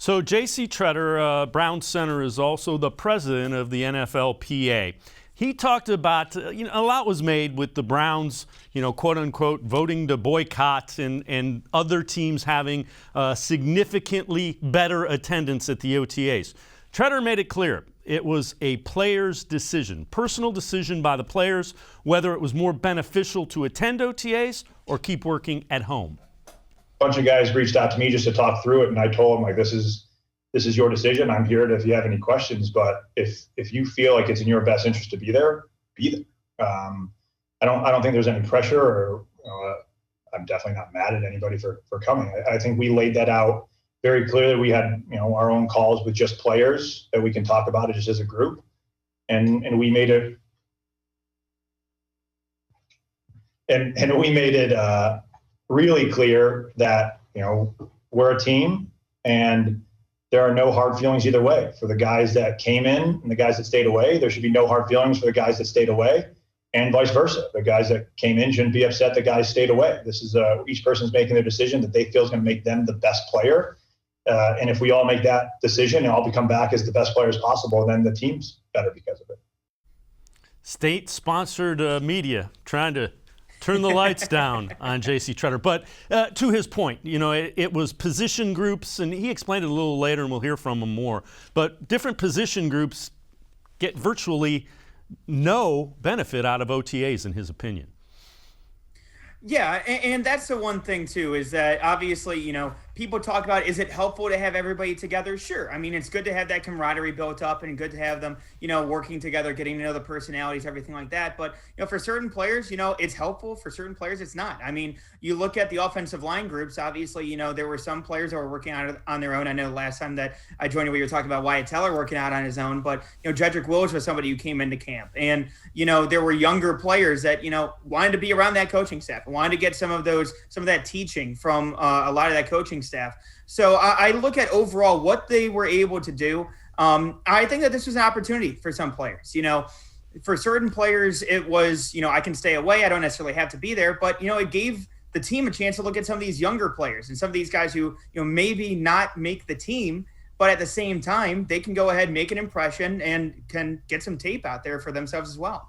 So JC Tretter, Brown center, is also the president of the NFLPA. He talked about, a lot was made with the Browns, quote unquote, voting to boycott and other teams having significantly better attendance at the OTAs. Tretter made it clear it was a player's decision, personal decision by the players, whether it was more beneficial to attend OTAs or keep working at home. Bunch of guys reached out to me just to talk through it, and I told them, like, this is your decision. I'm here if you have any questions, but if you feel like it's in your best interest to be there, be there. I don't think there's any pressure, or I'm definitely not mad at anybody for coming. I think we laid that out very clearly. We had our own calls with just players that we can talk about it just as a group, and we made it and we made it really clear that we're a team and there are no hard feelings either way. For the guys that came in and the guys that stayed away, there should be no hard feelings for the guys that stayed away, and vice versa. The guys that came in shouldn't be upset the guys stayed away. This is each person's making their decision that they feel is going to make them the best player. And if we all make that decision and all become back as the best players possible, then the team's better because of it. State-sponsored media trying to turn the lights down on JC Tretter. But to his point, it was position groups, and he explained it a little later, and we'll hear from him more. But different position groups get virtually no benefit out of OTAs, in his opinion. Yeah, and that's the one thing, too, is that obviously, people talk about, is it helpful to have everybody together? Sure. I mean, it's good to have that camaraderie built up and good to have them, working together, getting to know the personalities, everything like that. But, for certain players, it's helpful. For certain players, it's not. I mean, you look at the offensive line groups, obviously, there were some players that were working out on their own. I know the last time that I joined you, we were talking about Wyatt Teller working out on his own. But, Jedrick Wills was somebody who came into camp. And, there were younger players that, wanted to be around that coaching staff, wanted to get some of that teaching from a lot of that coaching staff. So I look at overall what they were able to do. I think that this was an opportunity for some players. For certain players, it was, I can stay away. I don't necessarily have to be there. But, it gave the team a chance to look at some of these younger players and some of these guys who, maybe not make the team, but at the same time, they can go ahead and make an impression and can get some tape out there for themselves as well.